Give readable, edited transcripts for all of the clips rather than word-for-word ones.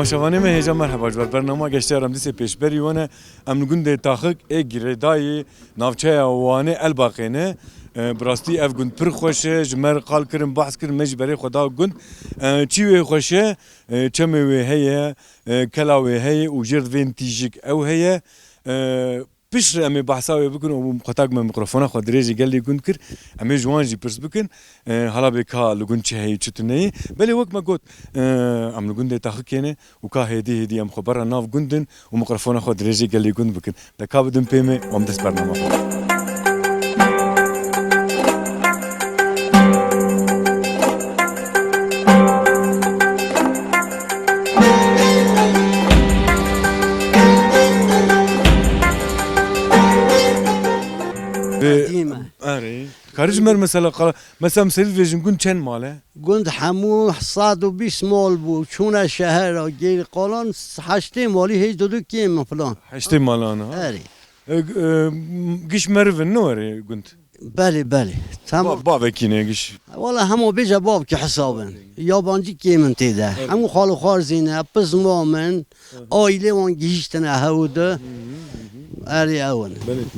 تماشاوانه ما هیجا مرحبا جبر برنامه گشته رمدیس پیشبری وانه ام گنده تاخک گردای نافچه وانه الباقینه براستی اف گند پر خوشه جمر قال کرم بحث کرم مجبری خدا گند چی خوشه چمه هي کلاوی هي و جرد وین تیجک او هي پیش امی بحثاوی بکن و خطاق من میکروفون خود ریزی گلی گند کر امی جوانجی پرس بکن حالا بکا لگن چه هی چطوری بله وقت ما گفت ام لگن تاخکینه و که هدی ام خبر ناف گندن و میکروفون خود ریزی گلی گند بکن دکابدم پیمه و ام دست برنامه آره کارج مر مثلا مسیل ویژن گند چند ماله؟ گند همو 120 مال بود چون شهر را گیر قالان 8 مالی هیچ دو کیم فلان 8 مالانه آره گیش مرو نوره گند بله تمام بابا کینه گیش والله همو بیجا باب که حسابن یابانجی کیمن تیده همو خالو خارزینه پس مامن آیله وان گیشتنه هوده آره اون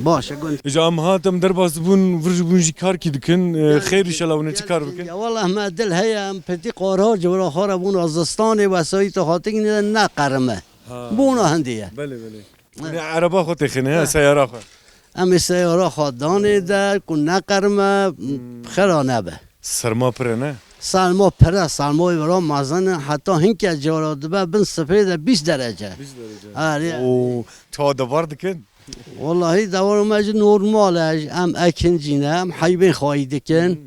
باشه گند اجا ام هاتم در باز بون ورج بونجی کار کی دکن خیر ان شاء الله ونه چی کار بکن والله ما دل هيا ام پتی قرار جبر خار بون ازستان وسایت خاطر نه قرمه بون هندیه بله عربا خود خنه سیاره خود ام سیاره خدانه در کو نه قرمه خرانه به سرما پر نه سرما پر سرما برام مازن حتی هنگ جاراد به بن سفید 20 درجه آره او تا دوار دکن والله دوار ماج نورماله ام اکنجینه ام حیبین خواهی دکن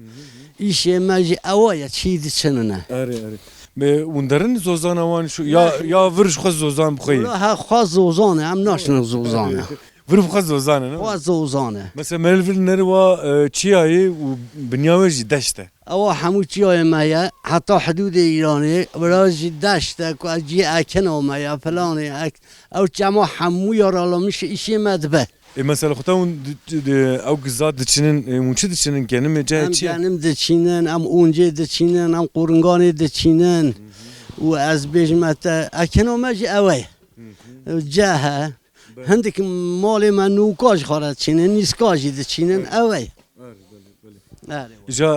ایشه ماج اوایه چید چنونه آره به وندرن زوزان وان شو یا ورش خو زوزان بخوی ها خو زوزانه ام ناشن زوزانه ورف خو زوزانه نه خو زوزانه مثلا ملفل نروا چیایی و بنیاوی دشته او همو چیای مایا حتی حدود ایرانی برای دشته که جی اکن و مایا فلانه او جمع همو یارالو میشه ایشی مدبه مثلا خودت او گزاد دچینن مونچه دچینن کنم جای چی؟ کنم دچینن ام اونجا دچینن ام قرنگان دچینن و از بیشمت اکنو ماجی اوه جاها هندک مال من نوکاج خورد چینن نیسکاجی دچینن اوه جا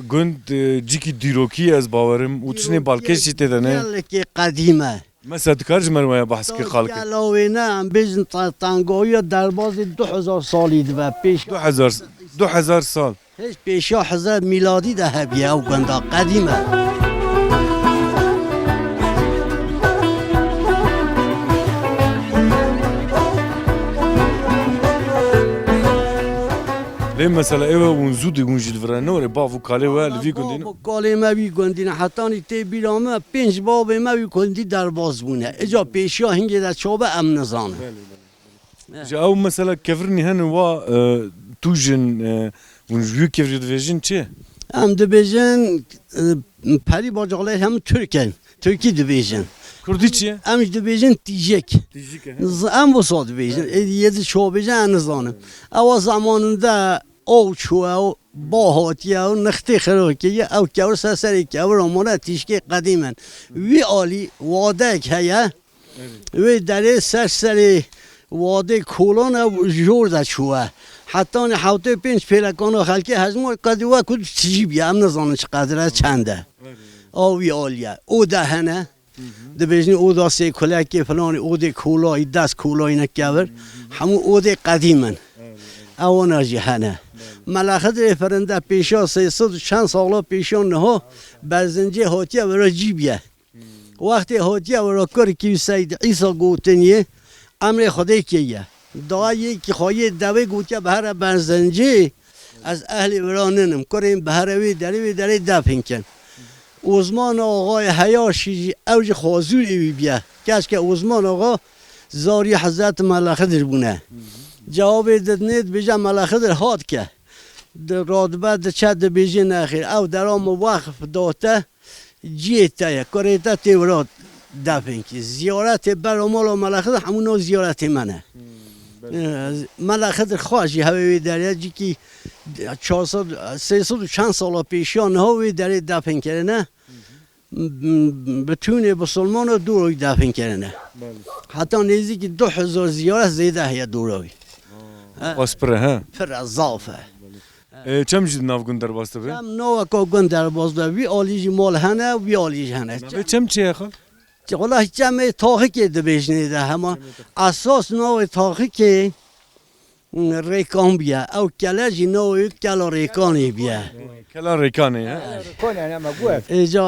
گند جیکی دیروکی از باورم و تشنی بالکشی تدنه که قدیمه مثلا تکارج مرمایه بحث که خالک علاوه نه بیزن تانگوی درباز 2000 سالی ده پیش 2000 سال هیچ پیش 1000 میلادی ده هبیه او گندا قدیمه ليه مثلا ايوه ونزود ونجي الفرانه ولا بافو كالي ولا في كوندين كالي ما بي كوندين حتى نتي بيرامه 5 باب ما بي كوندي درباز بونه اجا پیشیا هنگ در چوبه ام نزانه او مثلا كفرني هن وا توجن ونجو كفر ديفيجن چه ام ديفيجن پری باجاله هم ترکی ديفيجن کردی چیه؟ امش ديفيجن تیجک ام وصاد ديفيجن یه شعبه جان نزانم اول زمانında او چو با هاتیا و نختی خروکی او کور سری کور امونه تیشکی قدیمن وی عالی واده که وی دره سری واده کولان او جور چوه حتی حوته 5 پیلکان خلکی هزمو کدیوا کد تجیبی هم نزانم چقدر چنده او وی عالیه او دهنه دبیجنی او داسته کلاکی فلان او ده کولای دست کولای نکیور همو او ده قدیمن او ناجی هنه ملاخت فرنده پیشا 300 چند سالا پیشا نه برزنجه هاتیه ورا جیبیه وقتی هاتیه ورا کار که سید عیسی گوتنیه امر خدای کیه دعایی که خواهی دوی گوتیه به هر برزنجه از اهل وراننم کریم به هر دری دفن کن عثمان آقای حیاشی اوج خازوری بیا کس که عثمان آقا زاری حضرت ملخدر بونه جواب دادنید بیجا ملخدر هات که رادبت چد بیجی نخیر او درام وقف داته جیته کریتا تورات دفن که زیارت برامال و ملخدر همونو زیارت منه ملخدر خواهی هوی دریا جی که 400 300 چند سال پیشان هوی در دفن کرده بتونه بسلمان و دوروی دفن کردنه حتی نزدیک 2000 زیارت زیده هیا دوروی Paspre ha. پر از ضعفه Çem jid navgun derbas be? هم نوع که گن در باز به وی آلیج مال هنه وی آلیج هنه Ve çem çiye xal? والله جمع تاخی که دبیجنه ده همه اساس نوع تاخی که ریکان بیا او کلاجی نوع کلا ریکانی bia. Kela rekane ha. اینجا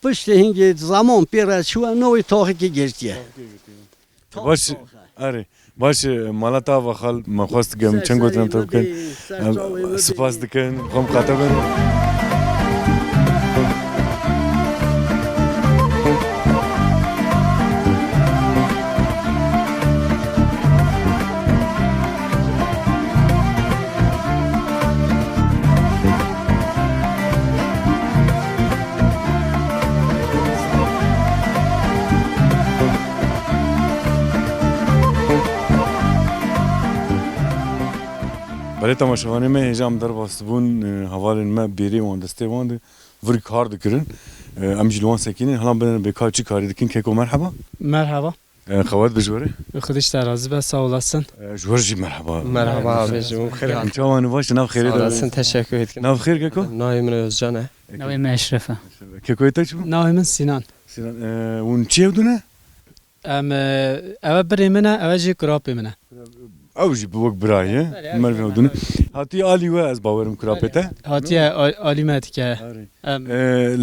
پشت هنگی زمان پیره شو نوع تاخی که گرتیه Baş are. Baş malata ve xal maxwast gem çen gotan tabken. Spas dikin, xom xataben. Bale tamaşavanê me hêjam derbas bûn hevalên me bêrê wan destê wan de vir kar dikirin. Em jî li wan sekînin helan bin bêkar çi karî dikin keko merheba. Merhaba. Xewet bi ji werê? Xudiş terazi be sağ olasın. Ji wer jî merheba. Merhaba abicim. Em çawan baş nav xêrê Sağ de. olasın. Teşekkür ederim. Nav xêr keko? Naim Özcan e. Navê me Eşref e. Kekoyê te çi bû? Navê min Sinan. Sinan hûn çi hevdûne? Em ev birê min e, ev jî kurapê min e. Ew jî bi wek birayê merv hevdûne. Hatiye alî we ez bawerim kurapê te. Hatiye alî me dike. Em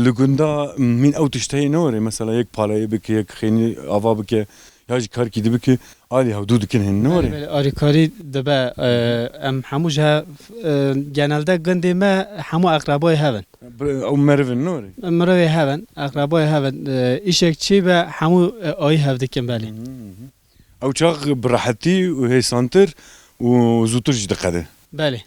Li gunda min ew tişteyê ne were mesela yek palayê bike yek xênî ava bike ya jî karkî dibike alî hewdû dikin hin ne were? alîkarî dibe em hemû ji genelde gundê me hemû aqrabayê hevin. Ew merivin ne were? Mirovê hevin, aqrabayê hevin. Îşek çi be hemû ayî hev dikin belê. Ew çax bi rehetî û hêsantir û zûtir jî diqede. Belê.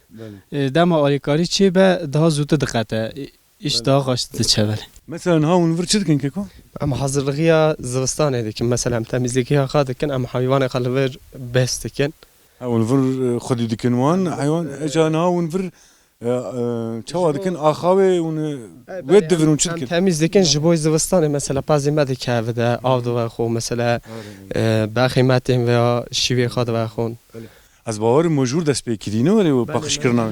Dema alîkarî çi be daha zûtir diqete. İş daha xweş diçe belê. Mesela ha hûn vir çi dikin keko? Em hazırlığa zivistanê dikin. Mesela em temizligiya xwe dikin, em hayvanê xwe li vir bes dikin. Ha hûn vir xwedî dikin wan heywan eca ha hûn vir çawa dikin axavê hûn wê divin hûn çi Em dikin? temiz dikin ji bo zivistanê mesela pazê me dike ev de av dixwe mesela baxê me tên veya şîvê xwe dixwe. Ez bawerim mejûr dest pê kirî ne were û paqişkirina.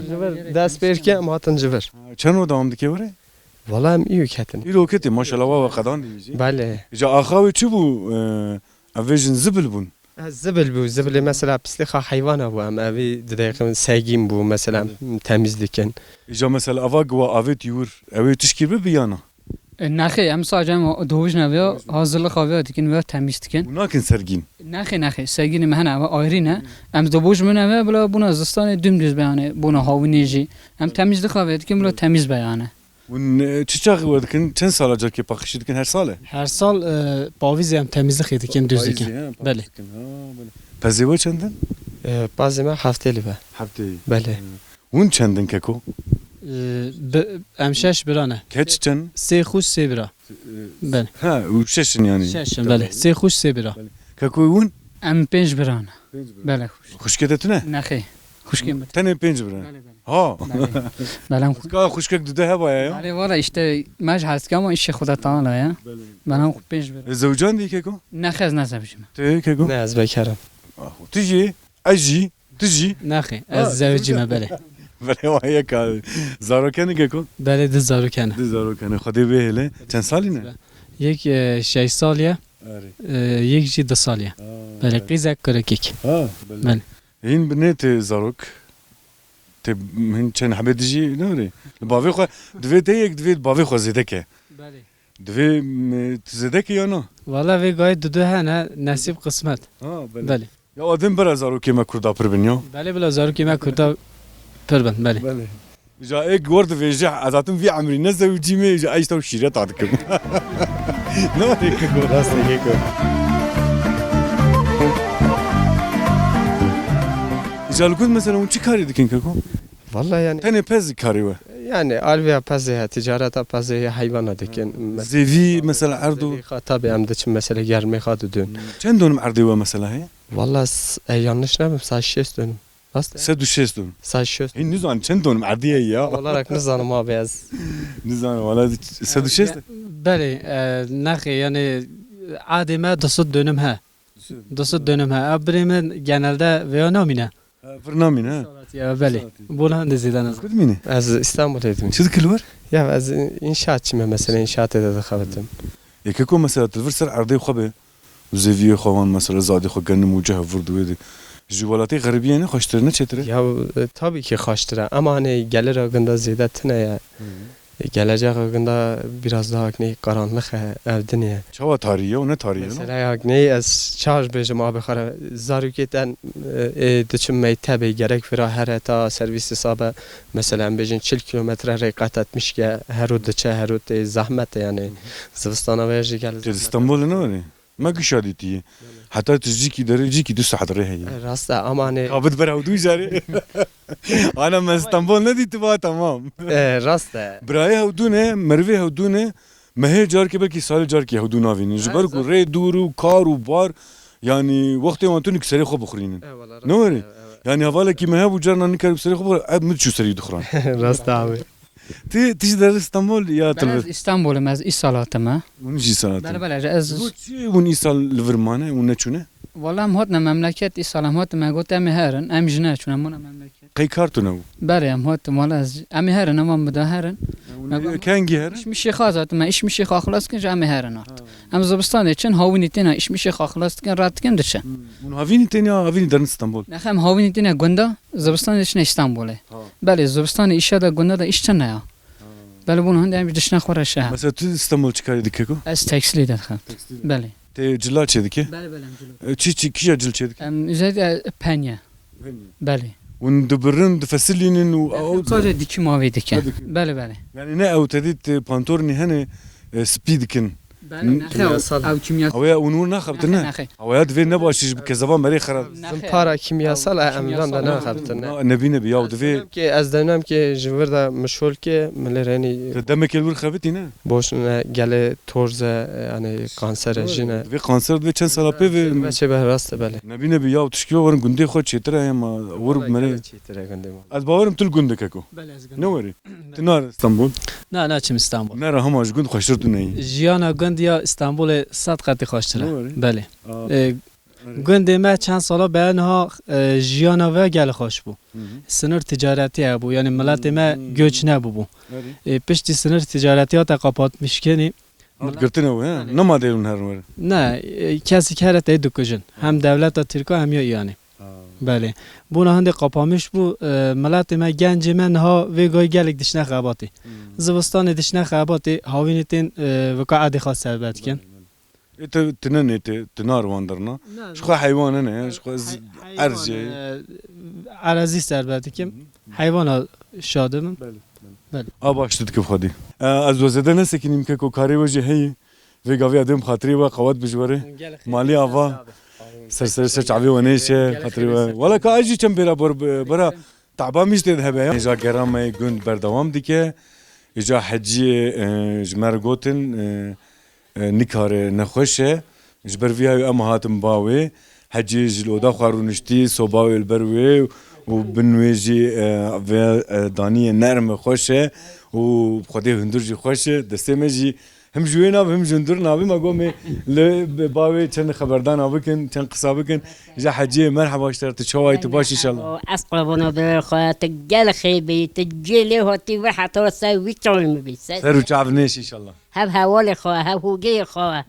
Dest pêrke em hatin ji vir. Çend ro dawam dike were? Valla em î ketin. Îro ketê maşallah wa qedan dîjî. Belê. Ja axavê çi bû ev vê jin zibil bûn. Zibil bû, zibilê mesela pislixa heyvana bû em evî dideqin segîn bû mesela em temiz dikin. Ja mesela ava gwa avê tîwir ew ê tişkî bi biyana. Naxê em sadece doğuşna ve hazırlık avê dikin ve temiz dikin. Û nakin sergîn. Naxê segînê me hene ev ayrî ne. Em doğuş min ev bila buna zistanê dümdüz beyane buna havînê jî. Em temizlik avê dikin bila temiz beyane. Hûn çi çaxî we dikin çend sala carkê paqişî dikin her salê? Her sal pavîzê em temizlik dikin düz dikin. Belê. Pezê we çendin? Pazê me heftelî be. Hefteyê. Belê. Hûn çendin keko? Em şeş bira ne. Keç çend? Sê xûş sê bira. Belê. Ha û şeşin yani. Şeşin belê. Sê xûş sê bira. Keko hûn? Em pênc bira ne. Belê xûş. Xuşkê te ne? Naxê. Xuşkê me. Tenê pênc bira. Ha. Belem Ka xuşkek dude hebaya ya. Belê valla işte mej hezke ama işe xuda taala ya. Belem pênc bira. Zewcan dî keko? Naxê ez nezevcim. Te keko? Ne ez bekarım. Tu jî? Ez jî? Tu jî? Naxê ez zevcim e belê. Belê wa yeka zarokenê keko? Belê di zarokene. Di zarokenê xwedê wê hele. Çend salî ne? Yek 6 saliye. Yek jî 2 saliye. Belê qîzek kirekek. Ha. Belê. Hîn bi ne te zarok? Te hîn çend hebê dijî ne were? Li bavê xwe divê te yek divê bavê xwe zêdeke. Belê. Divê tu zêdeke ya na? Valla ve gayet dudu hene nasip kısmet. Ha Belê. Ya adem bera zarokê me Kurda pir bin ya. Belê bila zarokê me Kurda pir bin belê. Belê. Ja ek gwar divêje ez hatim vî emrî ne zewcî me ji eş taw şîret ta dikim. Ne were keko? Rastı keko. Ja li gund mesela hûn çi karî dikin keko? Valla yani Tenê pez karî we. yani alviya pazê ticareta pazê heyvana dikin. Zêvî mesela erdo. Tabii em diçin mesela germê xwe didin. Çend dönüm erdê we mesela heye? Valla yanlış ne bileyim saç dönüm. راست 160 160 هی نزان چند دونم عادیه یا olarak نزانم abi az نزان ولا 160 بله نخی یعنی عادی ما 200 dönüm ha 200 dönüm ha abirimin genelde veya namine برنامج نه ya beli buna da ziden az كنت مين از İstanbul'daydım. شو ذكر الور Ya az inşaatçıyım mesela inşaat ede خبرتم. يكيكو مثلا تفرسر عرضي خبه زيفيو خوان مثلا زادي خو كان موجه فردو جوالاتي غربيه نه خوشترنه چتره Ya tabii ki kaçtıra ama hani gelir hakkında ziyadetine ya. Gelecek hakkında biraz daha hani karanlık evde niye? çava tarihi o ne tarihi Mesela hani az charge bejim abi khara zaruketen düşünmeyi tabi gerek vira her ta servis hesabı mesela bejin 40 kilometre rekat etmiş ki her o dıça her o zahmet yani Zıvıstan'a veji gelir. اسطنبول نه ولی ما کی شادی تی حتی تجی کی داره جی کی دو ساعت راه هي Rast ama hani قابض برا ودو جاري انا ما اسطنبول ندي تبا تمام rast براي هودونه مروي هودونه ما هي جار کی بلکه سال جار کی هودونا وین جبر کو ری دور و کار و بار يعني وقت ما تونك سري خو بخرين نوري يعني هوالا کی ما هو جارنا نكر سري خو اب شو سري دخران rast abi. تي تيجي در اسطنبول يا Ben تلفت İstanbul'um az İsalat'ım. ونجي سنه Bele bele az ون ايصال لفرمانه ونچونه والله هاتنا memleket İsalam hatma got emi herin em jina çuna mona memleket. قي كارتونه Bere em hat mala az emi herin ama mıda herin. كان جهر İş mi şeyha zaten iş mi şeyha xalas kin emi herin at. Em Zobistan için havini tena iş mi şeyha xalas kin rahat kin dişe. هافيني تاني هافيني در اسطنبول Naxem havini tena gunda Zobistan için İstanbul'e. Bele Zobistan işe de gunda da iş çana ya. Bele bunu hande em dişna xora şehir. مثلا تو اسطنبول چیکار دیکو Az teksili de xem. Bele. ته جلا چه دیکه Bele bele. چی چی کیا جل چه دیکه Em üzerinde penye. Bele. ون دبرن دفسلين و Sadece dikim mavi diken. Bele bele. يعني نه او تديت بانتورني هنا سبيد كن Kimyasal. Av kimyasal. او يا ونور ناخبتنا او يا دفي نباشش بكزبان مري خراب Para kimyasal emran da ne kaptın? نبي نبي يا دفي Ki az dönem ki jivir da meşhur ki millereni دمك الور خبتي نه boşuna gele torze yani kanser jine. دفي قانسر دفي چند سال بي Ve به راست بله. نبي نبي يا تشكيو ورن گندي خو چتره ما ور مري از باورم تل گند ككو نوري تنار اسطنبول نه چیم İstanbul نرا هماش گند خوشرتو نه جیانا گند یا استانبول 100 قطی خوشتره نوری؟ بله گند ما چند سالا به ها جیانا و گل خوش بو سنر تجارتی بو یعنی ملت ما göç نبو پشتی سنر تجارتی ها تقاپات میشکنی گرتنه و نما دیون هر ور نه کسی که هرت دکوجن هم دولت ترکا هم یا ایرانی بله بونا هنده قاپامش بو ملت ما گنج من ها وگای گلک دشنه خباتی زبستان دشنه خباتی هاوینتین وکا عادی خاص سربت کن انت تنن انت تنار واندرنا شخو حيوان انا شخو ارجي عرضی سربت کن حیوان شادم başladı ki خدي از وزده نه سکنیم که کاری وجه هي و گاوی ادم خاطری و قوت بجوره مالی آوا سر چاوی و نیشه خاطری و ولی که اجی چم برا تعبان میشته هبه اجا گرام گند بردوام دیگه اجا حجی جمر گوتن نکاره نخوشه جبر ویای ام هاتم باوی حجی جلودا خارونشتی صوباوی البروی و بنویجی و دانی نرم خوشه و خودی هندرجی خوشه دسته مجی هم جوینا هم جندر نابی ما قومي لباوي كان خبردان ابكن كان قصابكن جا حجي مرحبا اشترت شواي تباش ان شاء الله أصطبنا بالخوات الجل خيبي تجيلي هاتي وحتى وسوي تعلم بيس سيرو تعبنيش ان شاء الله هب هوالي خوا هب هوجي خوا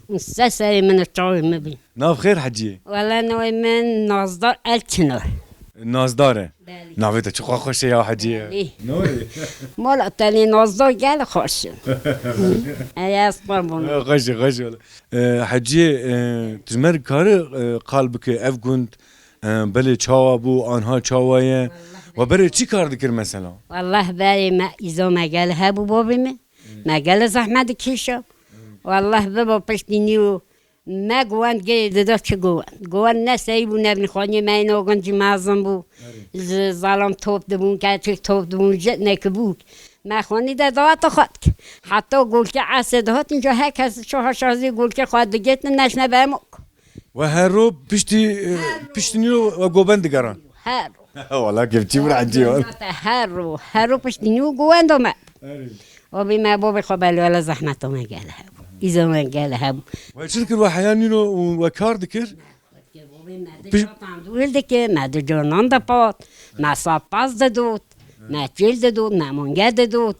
مستسري من التعلم بي ناف خير حجي ولا نوي من نصدر التنور الناس داره نافيتا شو خوش يا حجي نوري مولا تاني نصدر جل خوش أي أصطبنا غش حجي تجمر كار قلبك اف كنت بلي تشاوا بو انها تشاوايه وبري چی کار دکر مثلا والله بالي ما إذا ما قال هبو بابي ما قال زحمة كيشو والله بابا بشتنيو ما قوان قيد داك قوان ناس يبو نبني خواني ما ينوغن جمازن بو ظلام توب دبون كاتك توب دبون جتنا كبوك ما خواني دا دوات خاتك حتى قولك عاسد هات انجا هكذا شو هشازي قولك خواد دقيتنا ناشنا باموك و هر رو پشتی پشتنیو و گوبند گران هارو والله كيف تجيب عجيب هرو پشتینیو گوند ما و بی ما بابی خبر ولا زحمت ما قالها إذا ما قالها وشركة الوحيان وكار ذكر ولدك ما دجونان دبات ما صاباز ددوت ما تيل ددوت ما مونجا ددوت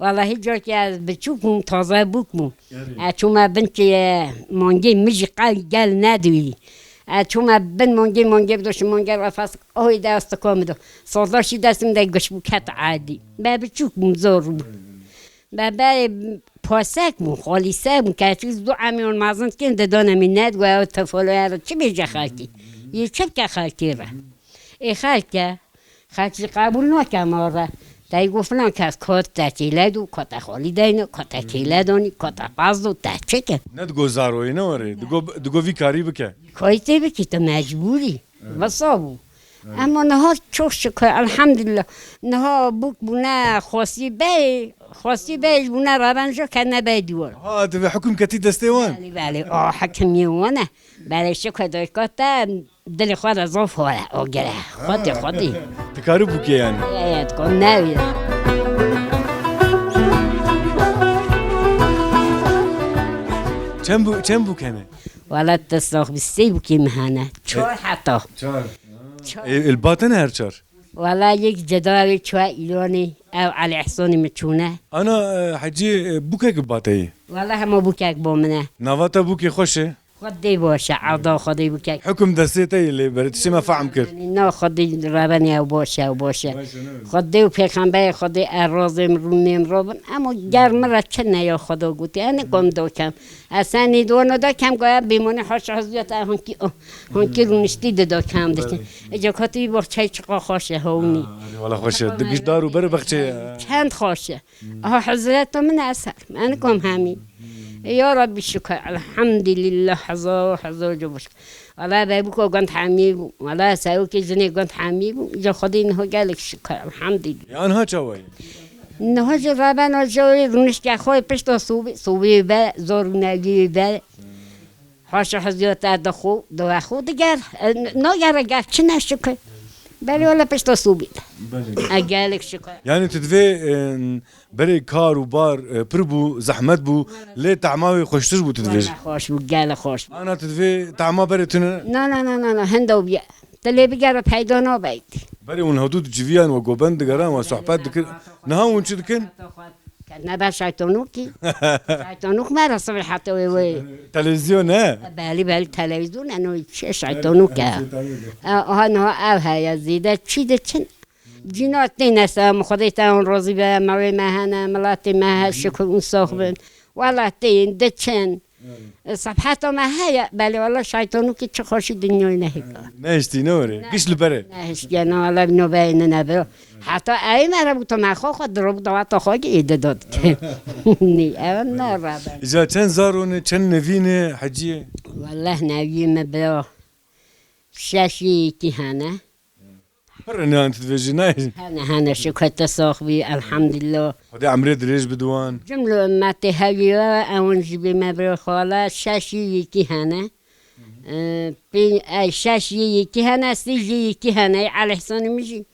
والله جاك يا بتشوفهم تازه بوكمو أشوما بنتي مونجي مجي قال نادوي أشوما بن مونجي بدوش مونجي رفاس أوي دا استقامدو صدرشي دستم دا قشبو كات عادي ما بتشوفهم زور بابا پاسک مو خالیسه مو که چیز دو عمیون مازند که دادن منت و تفاله را چی بیجا خالکی یه چه که خالکی را ای خالکی قبول نکم آره تایی گفتن که از کات تکیله دو کات خالی دینو کات تکیله دانی کات پاز دو تچه که ندگو زاروی نواره دگو وی کاری بکه کاری تی بکی تو مجبوری وصابو اما نها چوش شکر الحمدلله نها بوک بونه خاصی بیش بونه رابنجا که نبای دیوار ها تبي حكم كتي دستيوان بله حکم میونه بله شکر دایکاتا دل خود از آف هوا آگره خودی تكارو بوكي يعني یاد کن نویده كم بو كان ولا تستاخ بسی بکی مهانه چهار حتی الباطن هرشار ولا یک جداوی چهار ایرانی او علی احسانی مچونه انا حجي بوكك باطي ولا هم بوکک با منه نافاتا بوكي خوشه خودی باشه عدا خودی بوکک حكم دستيتي اللي برتشي ما فهم كر نه خودی رابنی او باشه خودی و پیغمبر خودی ارازم رومیم رابن اما گرم را چه نیا خدا گوتی اینه کم دو کم اصلا نیدوانو دا کم گویا بیمونه حاش حضیت هنکی رونشتی دا کم داشتن اجا کاتی بار چای چقا خوشه هونی والله خوشه دقش دارو بره بخشه چند خوشه حضرت من اثر من کم همین يا رب الشكر الحمد لله حظا جبش ولا بابوك قنت حميب ولا ساوك جني قنت حميب جا خدين هو قالك شكر الحمد لله يعني ها شوي إنه هجر رابنا جوي رنش كأخوي بشتو صوبي با زور ناجي با حاش حزيوت دو أخو دجار ناجر جار شنا شكر بله ولا پشت صوبی اگالک شکر يعني تدفي بري كار وبار بربو زحمت بو ليه تعماوي خوشتر بو تدفي خوش بو گال خوش انا تدفي تعما بري تنا نه هندو بیا تلی بگره پیدا نباید بري ون حدود جويان وجوبند دقران وصحبات دكر نها ونش دكن نبا شيطانوكي شيطانوك ما رسول حتى وي تلفزيون ها بالي تلفزيون انه شيطانوك انا هيا زيده تشيد تشن جينات نسا مخديتان راضي به مري مهنا ملاتي ما شكر صاحبن ولا تين دتشن صفحات ما هيا بالي والله شيطانوك تخش الدنيا نهيك ناشتي نوري كش البري ناشتي انا والله نبين نبي حتی ای مرا تو مخو خود درب دوات خود ایده داد نی اون نرا اذا چند زارون چند نوینه حجیه والله نوی مبلا شاشی کی هنه برنا انت تفجناي هنه شكر تصاخبي الحمد لله هذا عمري دريج بدوان جمله ما تهويا اون جبي مبلا خاله شاشی کی هنه بين اي شاشی کی هنه سيجي کی هنه على حسن مجي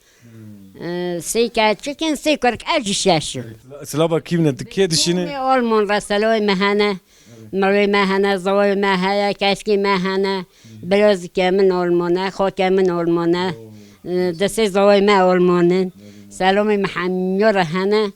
سيكا تشيكن سيكورك أجي شاشو سلابا كيف نتكيد الشيء أولمون رسلوي مهنا مري مهنا زوي مهنا كاسكي مهنا بلوز كمن أولمونا خو كمن أولمونا دسي زوي ما أولمونن سلامي محميور هنا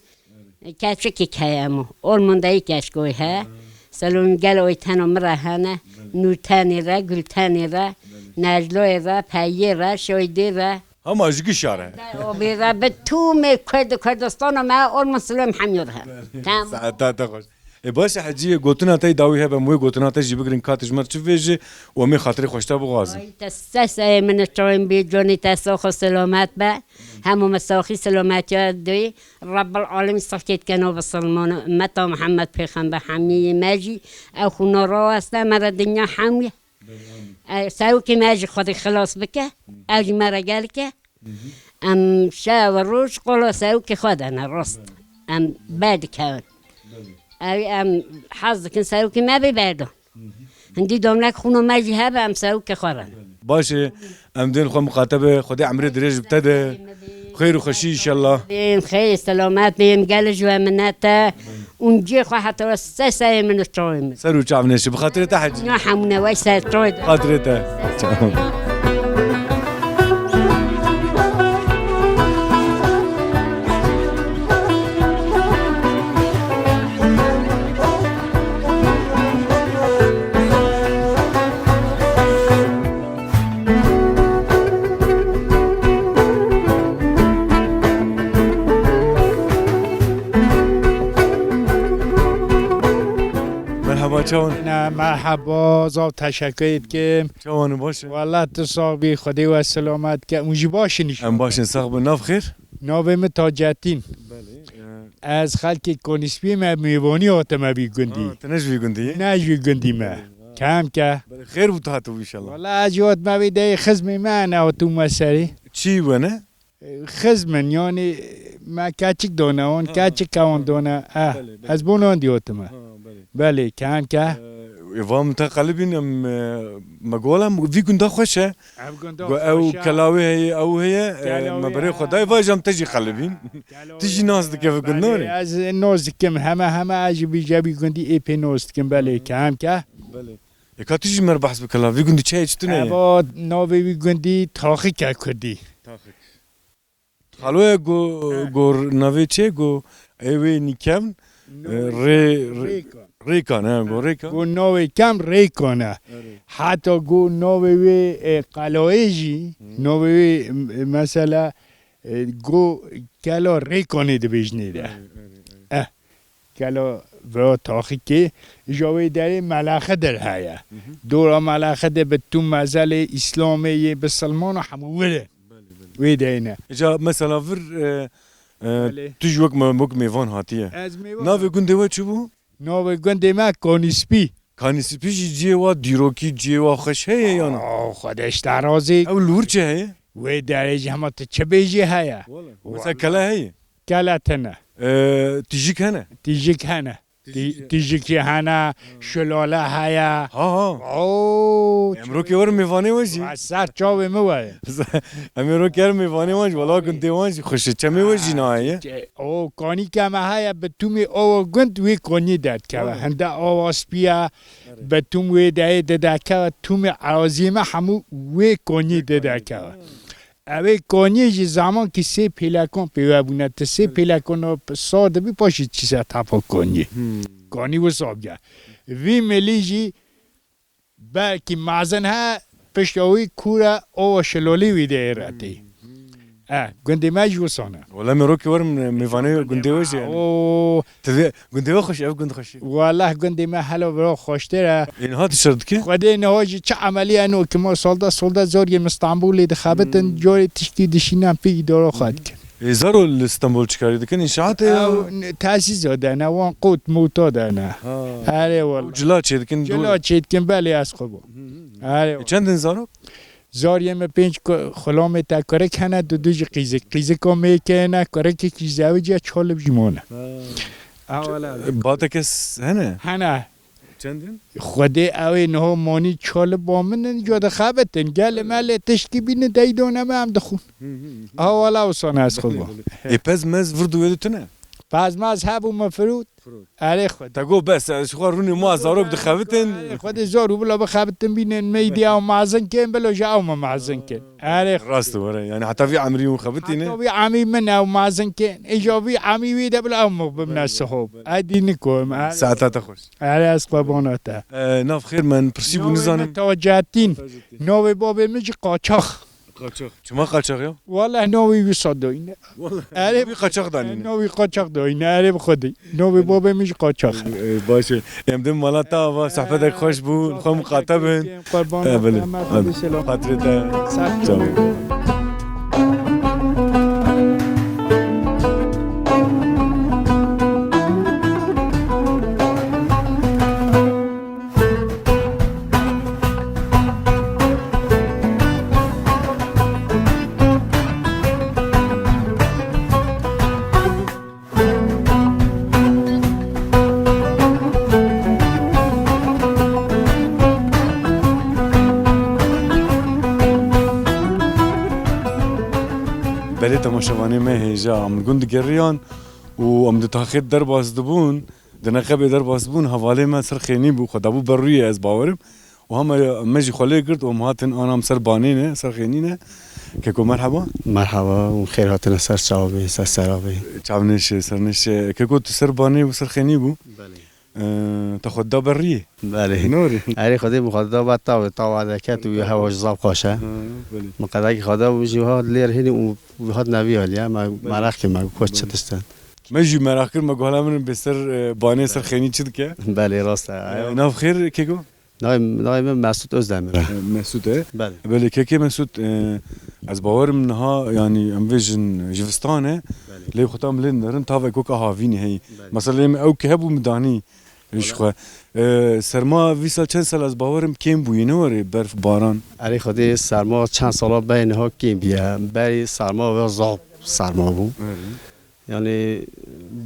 كاشكي كيامو أولمون داي كاشكوي ها سلام قالوا يتهنوا مرة هنا نوتاني را قلتاني را نجلوي را بايي را شويدي را اما اجي شارع وبيرا بتومي كردستان ما اول مسلم حميرها تمام ساعات خوش باش حجيه قوتنا تاي داوي هبه موي قوتنا تاي جيب جرين كاتج مر تشوفيجي ومي خاطري خوشتا بغازي تسسه من التوين بيجوني تسوخ سلامات با هم مساخي سلامات يدي رب العالمين صفيت كانوا بالسلمان متى محمد پیغمبر حمي ماجي اخو نورا است مر الدنيا حاميه ساوكي ماجي خدي خلاص بك اجي مرة قالك ام شاوروش قولوا ساوكي خد انا رست ام بعد كان ام حظك ساوكي ما بيبعدو عندي دوملك خونو ماجي هبا ام ساوكي خورن باشه ام دین خو مخاطبه خدای عمري دريج ابتدى خير وخشي ان شاء الله بیم خیر سلامت بیم گل جو منتا اونجی خو حتی سه من الشوم سرو شعبناش بخاطر تحج نحمنا ويسا ترويد خاطرته مرحبا چون نه مرحبا زاو تشکر که چون باشه والله تصابی خدای و سلامت که اونجی باشنیش ام باشین ساق بناف خیر ناویم تاجتین از خلک کنیسپی ما میوانی آتما بی گندی تنجوی گندی نجوی گندی ما کم که خیر بود هاتو ان شاء الله والله اجواد ما بیده خزم ما نه تو مسری چی ونه خزمن یعنی ما کچک دونه اون کچک کون دونه از بونان دیوتما بله کم که وام تقلبين مقولة في كندا خوشة او كلاوي هي او هي ما بري خداي واجم تجي قلبين تجي ناس كيف قلنا از ناز کم همه عجبی جبی گندی ای پی ناز کم بله کم که يا تجي مربحث بكلا في كندا چه چتونه ابا ناوی گندی تاخی که کردی خلوه گور ناوی چه گو ایوی نیکم ریکان گو ریکان گو ناوی کم ریکانه حتی گو ناوی قلایجی ناوی مثلا گو کلا ریکانی دی بجنیده کلا و تاخی که جاوی داری ملاخه در هیا دورا ملاخه در به تو مزل اسلامی به سلمان و حموله وی دینه جا مثلا فر تجي وقت ما ميفون هاتيه نافي گنده چه بو ناوی گنده ما کانیسپی كان سبيشي جيوا ديروكي جيوا خش هي يا انا خودش ترازی او الورچه هي وی داری جمعت چه بیجی هیا مثلا كلا هي کلتنه تجيك هنا تیجیک هنه تیجیکی هنه شلاله هیا ها او امروكي ور ميفاني وجي سر چاوی موه امروكي ور ميفاني وجي ولا كنت وجي خش چمي وجي نايه او کانی که ما هیا به تومی او گند وی کانی داد که هنده او اسپیا به توم وی داد که تومی عظیمه همو وی کانی داد که اوی کانی جی زمان که سه پلاکون پیوه بونه تا سه پلاکون ساده بی پاشید چیزا تپا کانی و سابگه وی ملی جی بلکه مازن ها پشتاوی کورا او شلولی وی ده راتی گنده ما جوسانه ولا امروكي ور ميفاني گنده وجي او تبي گنده خش او گند خش والله گنده ما حالا برا خوشتره این هات شرط که خدای نهاجی چه عملی انو که ما سالدا زوری مستانبولی دخابتن جوری تشکی دشینم پی دارو خواهد کن زارو الاستانبول چکاری دکن انشاءات او تاسیس دادن وان قوت موتا دادن آره والله جلا چه دکن جلا چید کن بله از خوبو آره چند زارو زاری ما پنج خلام تا کاره کنه دو جی قیزه کامه کنه کاره که قیزه او جا چال بجیمونه اولا باتکس هنه هنه چندین خودی اوی نه مانی چال با من جاده خابتن گل مال تشکی بینه دیدونه ما هم دخون اولا وصانه از خوبه ای پس مز وردو یدتونه پس ما از هبو مفرود آره خود تقول بس شو روني ما زارو بدخابتن خود زارو بلا بخابتن بینن میدی او معزن کن بلا جاو ما معزن کن آره راست وره يعني حتى في عمري وخابتينه حتی بی عمی من او معزن کن ایجابی عمی ویده بلا او مقبم نسخوب ادی نکوم ساعتها تخش آره از قباناته ناف خير من برسيبو نزانم توجهتین نوی بابی مجی قاچاخ قاچاق شما قاچاق يا والله نوی ویساد دوینه والله آره في قاچاق دانين نوی قاچاق دوینه آره بخودی نوی بابی مجی قاچاق باشه يمدن مالاتا و صحبتك خوش بو خو مقاطبن قربان بله خاطرته سلام بله تماشاوانه ما هیجا ام گند گریان و ام دتاخت در باز دبون دنقب در باز بون حواله ما سر خینی بو خدا بو بروی از باورم و هم مجي خاله قرد و مهاتن انا مسر بانينه سر خينينه كيكو مرحبا مرحبا وخيراتنا سر شعبي سر سرابي تعبنش سرنش كيكو تسر باني وسر خيني بو تاخد دا بريه بله نوري هري خدي مخدا بعد طاو دكات وهواش زاب قاشه مقداك خدا وجهات لير هني وهاد نبي عليا ما مرخ ما كوش تشتن مجي مراكر ما قالها من بسر باني سر خيني چد كه بله راست ناف خير كيكو نایم مسعود özdemir مسعود بله بله كيكي مسعود از باورم نها يعني ام فيجن جفستانه لي ختام لين نرن تاوي كوكا هافيني هي مثلا او كهبو مداني ايش خو سرما ویسال چند سال از باورم کم بوینه وره برف باران علی خودی سرما چند سال بین ها کم بیا بری سرما و زاب سرما بود یعنی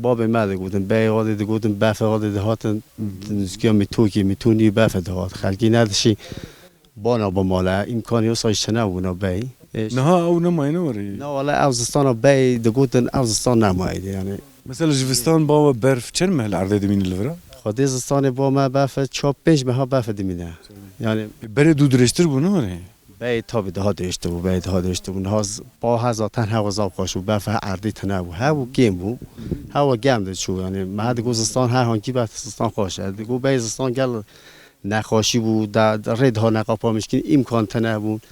باب ماده گفتن بی قاعده ده گفتن برف قاعده ده هاتن نزدیکی میتونی برف ده هات خلقی نداشی بانا با ماله امکانی و سایش نبودن بی نه او نماینه وره نه ولی افزستان بی ده گفتن افزستان نمایده یعنی مثلا جوستان با برف چند محل عرضه دمین الورا خودی زستان با ما برف چوب پنج ماه برف دمیده یعنی بره دو درشتر بونه وره بی تا به ده درشته بود بی ده درشته بود نهاز با هزار تن هوا زاب خوش بود برف عردی تنه بود هوا گیم بود هوا گم داشت یعنی مهد گوزستان هر هنگی به زستان خوشه دیگه بی زستان گل نخوشی بود در رد ها نقاپا میشکن امکان تنه بود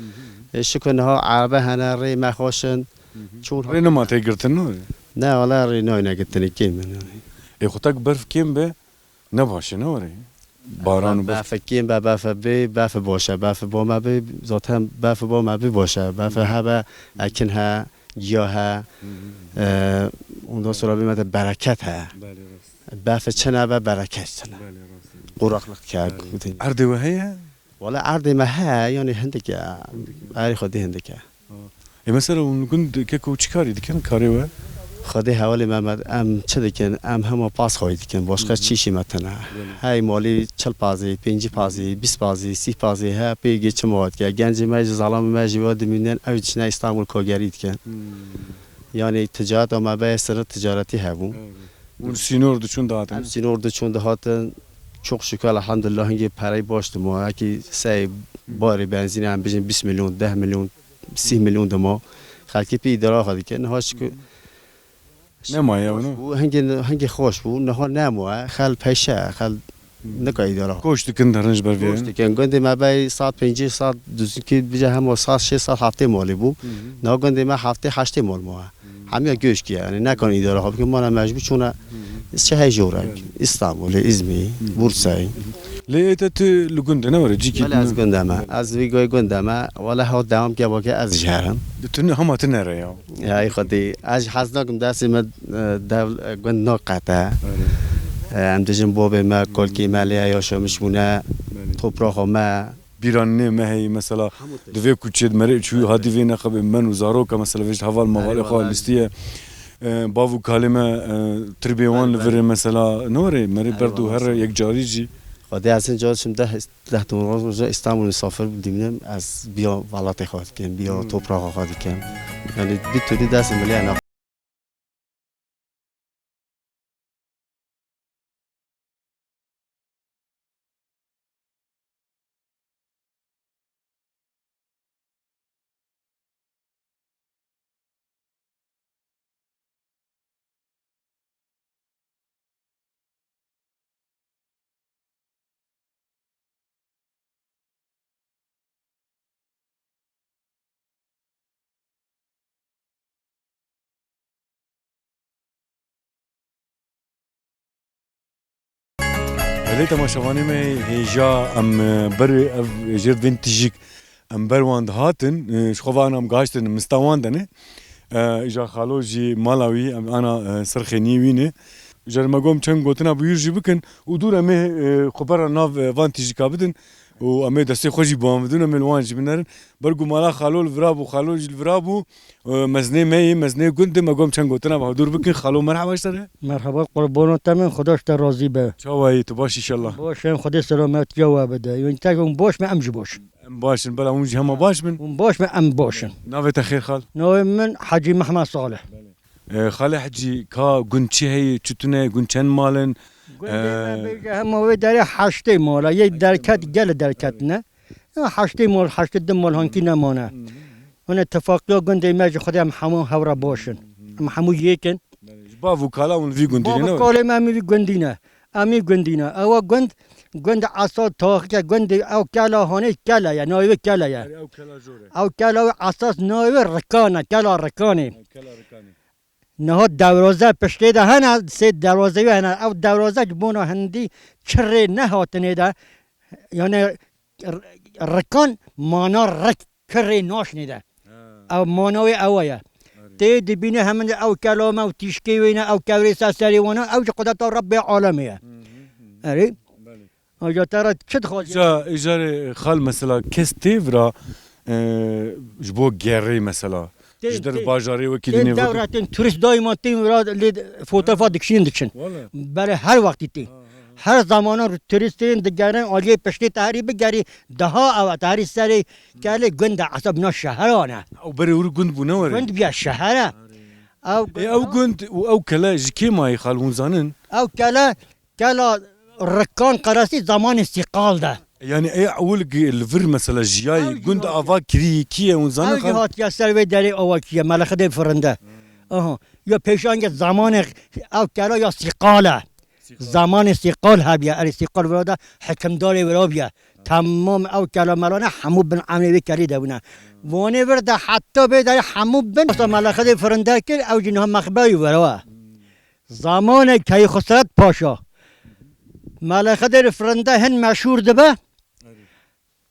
شکن ها عربه هنر ری مخوشن چون ری نماته گرتن نه نه ولی ری نه نگتنی کیم ای خودک برف کیم به نباشه نه وره باران برف کیم به برف بی برف باشه برف با ما بی ذاتاً برف با ما بی باشه برف ها اکن ها گیاه ها اون دو سرابی مده برکت ها برف چنه و برکت چنه قرقلق کرد عرضه و هیه ولی عرضه ما ها یعنی هندکه علی خودی هندکه مثلا اون گند که کوچکاری دیکن کاری و خودی حوالی محمد ام چه دیکن ام همه پاس خواهی دیکن باشقه چیشی متنه های مالی 40 پازی 5 پازی 20 پازی 30 پازی ها پیگی چه مواد که گنج ماج ظلام ماج واد میندن اوج نه استانبول کوگری دیکن یعنی تجارت ما به سر تجارتی هبون اون سینور دچون دادن سینور دچون دهاتن çok şükür elhamdülillah hangi parayı boştu mu ki say bari benzin هم بجن 20 milyon 10 milyon 30 milyon da mı خالقی پی درا خواهی که نه شکر نمایه اونو هنگی خوش بود نه نموه خال پیشه خال نکایی درا کوشت کن درنج بر بیان کوشت کن گنده ما بای ساعت 5 ساعت دوزی که بیچه هم ساعت 6 ساعت هفته مالی بود نه گنده ما هفته 8 مال موه همه گوش کیه یعنی نکن اداره ها که ما مجبور چونه چه هی جورک استانبول ازمی بورسای لیت تو لگنده نوره جیکی ولی از گنده ما از ویگوی گنده ما ولی ها دوام که باقی از جهرم دتون هم نره یا ای خودی از حزناکم دستی ما دول گند نقطه ام دژم باب ما کلکی مالی عیاشمش بونه توپراخ ما بیرانه مهی مثلا دوی کوچید مره چوی هادی وی نخب من و زارو که مثلا وجد حوال مغالی خواه لیستیه باو کلمه تربیوان لوره مثلا نوره مره بردو هر یک جاری جی خودی از این جا شم ده تون روز استانبول مسافر بودیم از بیا ولات خواهد کن بیا توپراخ خواهد کن یعنی بیتونی دست ملی انا ولی تماشاوانی می هیجا ام بر جرد بین تجیک ام بروان هاتن شخوان ام گاشتن مستوان دنه اجا خالوجی مالاوی ام انا سرخنی وینه جرمگم چند گوتنا بویر جی بکن و دور امه خبر ناو وان تجیکا بدن و امي دستي خوشي بامدون من وانج بنرن برقو مالا خالو الفرابو خالو الفرابو مزني مي مزني قند ما قوم چنگ گوتنا بهدور بكن خالو مرحبا اشتره مرحبا قربانو تمن خداش تا راضی به چاوي تباش ان شاء الله باشم خدا سلامت جواب بده یعنی تاگم باش ما امج باش باشن بلا اونجي هم باش من باش ما ام باشن نافت خير خال نو من حاجي محمد صالح خالي حجي كا قنچي هي چتونه قنچن مالن هم هو داره حشته مالا یک درکت گل درکت نه حشته مال حشته دم مال هنکی نمانه اون اتفاقی گنده ماج خودم همون هورا باشن همون یکن با وکالا اون وی گندی نه با وکالا ما می گندینه امی گندینه او گند اساس تاخ که گند او کلا هانه کلا یا نایو کلا یا او کلا اساس نایو رکانه کلا رکانه نه دروازه پشته ده هن سه دروازه هن او دروازه جبونا هندی چره نه هاتنه ده یعنی رکان مانا رک کره ناش نیده او مانوی اوه تی دبینه همون او کلام او تیشکی وینه او کوری سری وانه او قدرت رب عالمیه اری آجا ترى چه خواهد جا اجاره خال مثلا کس تیورا جبو گری مثلا جدر باجاری و کدینه دوراتین توریست دائما تیم را فوتوفا دکشین دکشن برای هر وقتی تی هر زمان توریستین دگرن آلیه پشتی تحری بگری دها او تحری سری کلی گند عصب نا شهرانه او بری ور گند بونه وره گند بیا شهره او گند او کلا جکی مای خال ونزانن او کلا رکان قراسی زمان استقال ده يعني اي اول الفر مثلا جياي قند افا كري كي ونزانن او هات يا سروي داري او كي ملخده فرنده يا پیشانگ زمان او کلا یا استقاله زمان استقال هبیا استقال ورادا حکم داری ورابیا تمام او کلامرانه همو بن عملی کلی دونه وانه ورده حتی به در همو بن ملخده فرنده کل او جنها مخبری وروا زمان کی خسرت پاشا ملخده فرنده هن مشهور دبه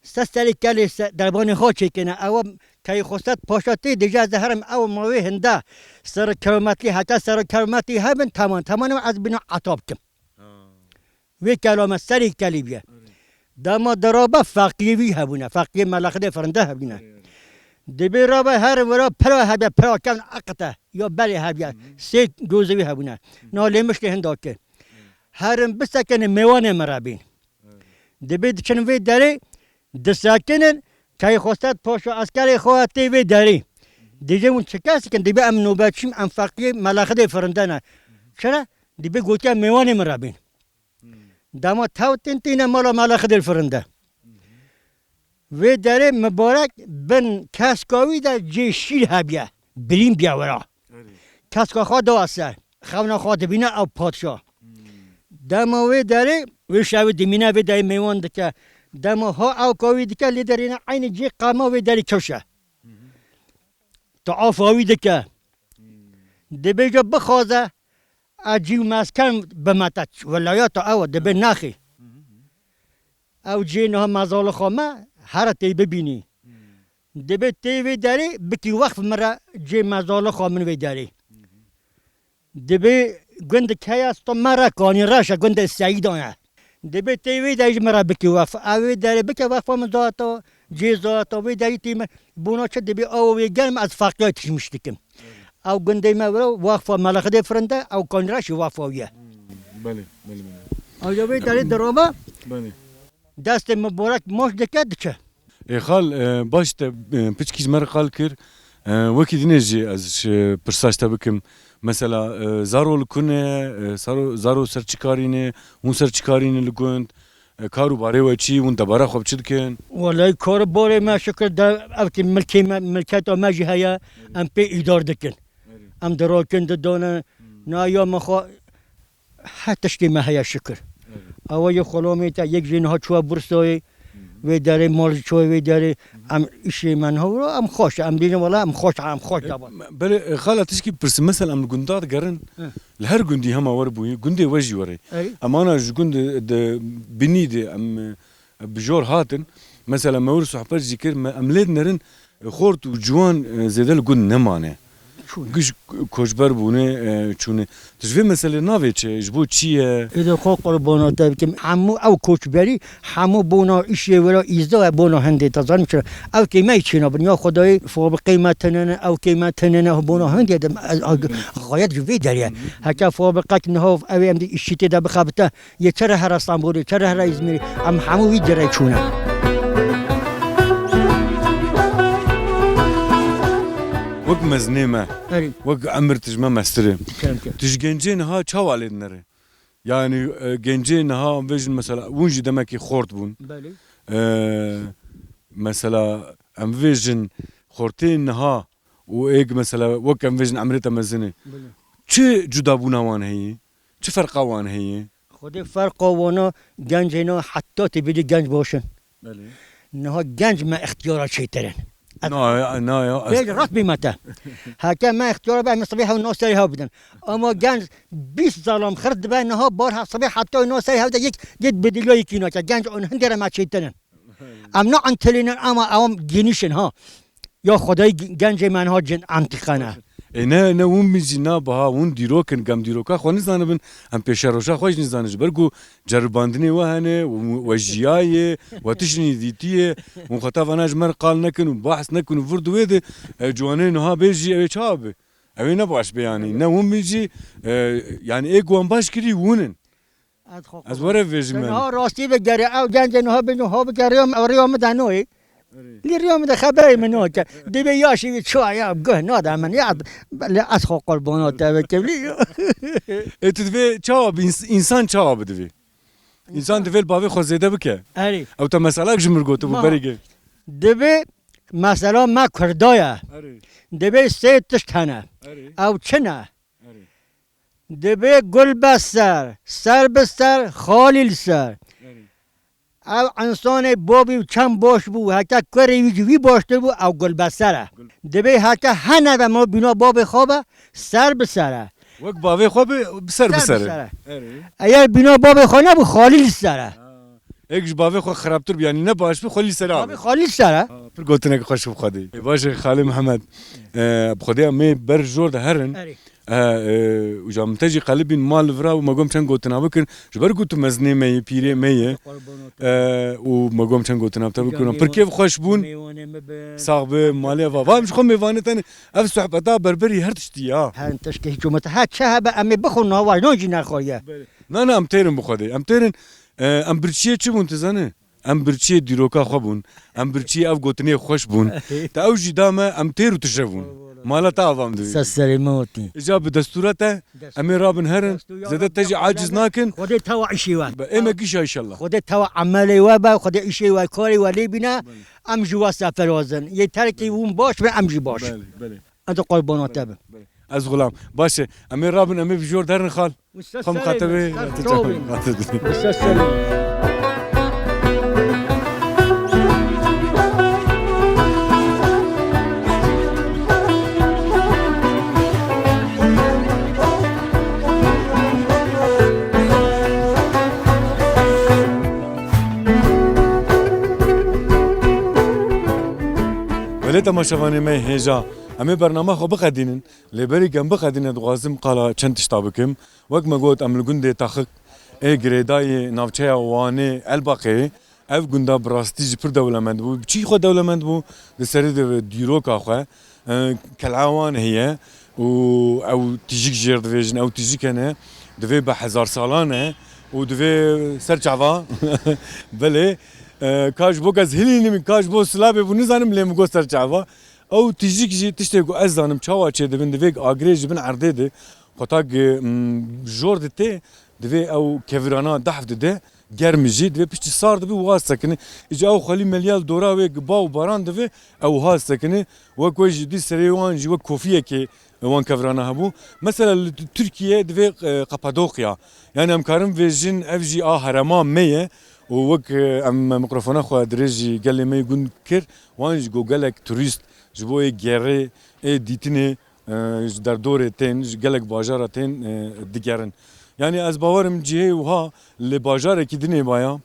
سستری کلی دربانی خود چکنه او کی خسرت پاشا تی دیجا زهرم او موی هنده سر کرامتی حتی سر کرامتی هم تمام از بنا عطاب کم وی کلام سری کلی بیه دما درابه فقیوی هبونه فقیه ملخده فرنده هبونه دبی رابه هر ورا پرا هبیه پرا کن عقته یا بلی هبیه سه گوزوی هبونه نالیمش که هنداکه هرم بسکنه میوانه مرابین دبی دکن وی داری دساکنن که خواستد پاشو اسکر خواهدی وی داری دیگه اون چه کسی کن دبی ام نوبتشیم ام فقیه ملخده فرنده نه چرا؟ دبی گوتیا میوانه مرابین دما تاوتن تینه مالا ملخده فرنده و داره مبارک بن کسکاوی در جیشیل هبیه بریم بیا ورا کسکا خواه دو اثر خونا خواه دبینه او پادشاه دما و داره و شاوی دمینه و داره میوان دکه دما ها او کاوی دکه لیدرینه عین جی قاما و داره کشه تعافاوی دکه دبیجا بخوازه اجیو مسکن بمتت ولایات او دبی نخی او جینها مزال خامه هر تی ببینی دبی تیوی داری بکی وقت مرا جی مزال خامن وی داری دبی گند کی است مرا کانی راشه گند سعیدانه دبی تیوی داری مرا بکی وقت اوی داری بکی وقت مزاتو جی زاتو وی داری تیم بونا چه دبی او وی گرم از فقیاتش مشتکم او گنده ما ورا وقفه ملخده فرنده او کنراش وقفه بله او جوی داری دروبه بله دست مبارک ماش دکد چه خال باش تا پیچکیش مر قال کر وکی دینجی از پرساش تا بکم مثلا زارو لکنه زارو سرچکارینه اون سرچکارینه لگوند کارو باره و چی اون دباره خوب چی دکن والله کار باره ما شکر در اوکی ملکیت ما جهیا ام پی ادار دکن ام دراکن دانه نایا مخا حتیش که ما هیا شکر اوای خلامی تا یک جنها چوا برسای و داره مال چوا و داره ام ایشی من ها رو ام خوش ام دینه والا ام خوش دابا بله خاله تشکی پرس مثلا ام گندات گرن لهر گندی هم ور بوی گندی وجی وره اما انا گند بنید ام بجور هاتن مثلا مور صحبت ذکر ام لید نرن خورت و جوان زیدل گند نمانه گش کوچبر بونه چونه تجوی مسئله ناوی چه جبو چیه إذا خو قربانات بكم حمو أو كوشبري حمو بونا إشي ولا إزدا بونا هندي تظن مش أو كي ما يشينا بنيا خداي فوق قيمتنا أو قيمتنا بونا هندي غايات جوي دريا هكا فوق بقى إنه أو أم دي إشي تدا بخابته يتره هرستان بوري يتره هر إزميري أم حمو ويدري شونا وق مزنیمه وق عمر تجمع مستره كم تجگنجین ها چاوالید نره یعنی گنجین ها ویژن مثلا ونجی دمکی خورد بون بله مثلا ام ویژن خورتین ها و ایگ مثلا وق ام ویژن عمرت مزنه بله چه جدا بونوان هی چه فرقا وان هی خود فرق وانا گنج اینا حتی تبدی گنج باشن بله نه گنج ما اختیارات شیطرن نه یا بيجي راتبي متى هكا ما اختيار بقى من صبيحه والناس سريها بدن اما جنج 20 ظلام خرد بقى انها بارها صبيح حتى الناس سريها بدا يك جد بدلو يكينو جنج اون هندره ما شيتن ام نو انتلين اما اوم جينيشن ها يا خدای گنج من ها جن انتقانه نه اون میزینا با اون دیروکن گم دیروکا خونی زنبن هم پیشروشا خوش نیزانش برگو جرباندنی وهنه و جیای و تشنی دیتیه اون خطا وناج مر قال نکن و بحث نکن و ورد وید جوانه نها بیجی اوی چابه اوی نباش بیانی نه اون میجی یعنی ایگوان باش کری وونن از وره ویجمن ها راستی بگره او گنج نها بنها بگریم او ریام دانوی اليوم ده خبري منو دبي ياشي شوية بقه نادا من يعد أسخو قربانات تبكي تدوي چاوب انسان چاوب دوي انسان دوي باوي خوزيده بك أري او تا مسألة جمر گوتو ببريگه دبي مثلا ما كردايا دبي سيد تشتنا أو چنا دبي قل بسر سر بسر خالي السر او انسان بابی و چند باش بو حتی کاری ویجوی باشته بو او گل بسره دبی حتی هنه و ما بینا باب خوابه سر بسره وقت باوی خواب بسر بسره اگر بینا باب خانه بو خالی سره ایکش باوی خواه خرابتر بیانی نه باش بی خالی سره بابی خالی سره پر گوتنه که خوش بخوادی باشه خالی محمد بخوادی امی بر جور ده هرن و جام تجي قلبي مال فرا وما قوم كان قوتنا بكن جبر قلت مزني مي بيري مي وما قوم كان قوتنا بكن بركيف خوش بون صاحب مالي فا مش خو ميوانه ثاني اف صحبتا بربري هرتشتي هان تشكي جمت ها شهب امي بخو نوا نوجي خويا نا ام تيرن بخدي ام تيرن ام برچيه چي بون تزانه ام برچيه ديروكا خو بون ام برچيه اف قوتني خوش بون تا اوجي دامه ام تيرو تشربون مالا تعظم دوی سسری موتی اجاب دستورته امي رابن هرن زده تجي عاجز ناكن خودت تو عشي وا اما كيشا ان شاء الله خودت تو عملي وبا خودت عشي وا كوري ولي بنا ام جوا سفر وزن يتركي ون باش ام جي باش بله انت قربانات تبع از غلام باشه امي رابن امي بجور درن خال خم خاطبه ولی تماشاوانی می هجا امی برنامه خو بقدینن لبری گم بقدینن دوازم قالا چند تشتابکم وقت ما قلت عمل گنده تحقق ای گریدای نافچه وانه الباقی اف گنده براستی جبر دولمند بو چی خو دولمند بو دسری دیروکا خو کلعوان هي او تجيك جير دفيجن او تجيك انا دفي بحزار سالانه ودفي سرچاوا بله کاش بو گز هلینی من کاش بو سلابه بو نزانم لیم گو سرچاوا او تجيك جي تشتي گو از زانم چاوا چه دبن دفي اگریج بن عرده ده خطاق جور دته دفي او كفرانا دحف ده گرمجی دفي پشت سار دفي واس سکنه اجا او خالی مليال دورا و باو باران دفي او ها سکنه و کوج دي سريوان جي و كوفيه كي وان كفرانا هبو مثلا تركيا دفي قبادوقيا يعني امكارم فيجن اف جي هرمان ميه ووك ام ميكروفون خو درجي قال لي ما يقول كر وان جو قالك توريست جبوي غيري اي ديتني در دور تن قالك باجار تن ديگرن يعني از باورم جي وها اللي باجار كيدني بايا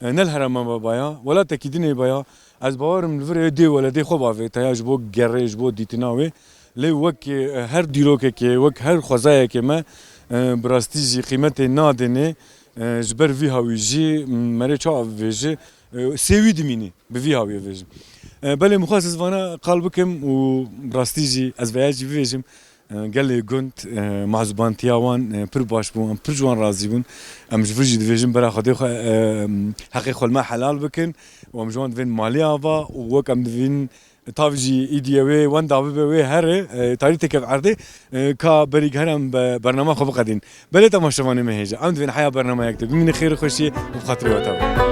نل هرم بايا ولا تكيدني بايا از باورم الفر دي ولا دي خو بافي تاج بو غيري جبو ديتناوي لي وك هر ديروكك وك هر خزايك ما براستي جي قيمته نادنه جبر في هاوي جي مري تشاف فيجي سوي دميني بفي هاوي فيجي بله مخصص وانا قلبكم وبراستي جي از فيجي فيجم قال لي كنت معزبان تياوان بر باش بون بر جوان راضي بون ام جفرجي ديفيجن برا خدي حقيقه ما حلال بكن وام جوان فين مالي افا وك ام دفين تافجي ايديوي وان دابوي هر تاريخ كيف عرضي كا بريق هرم برنامج خو قدين بله تماشاوانه مهجه ام دفين حياه برنامج يكتب من خير خوشي وخاطري وتاو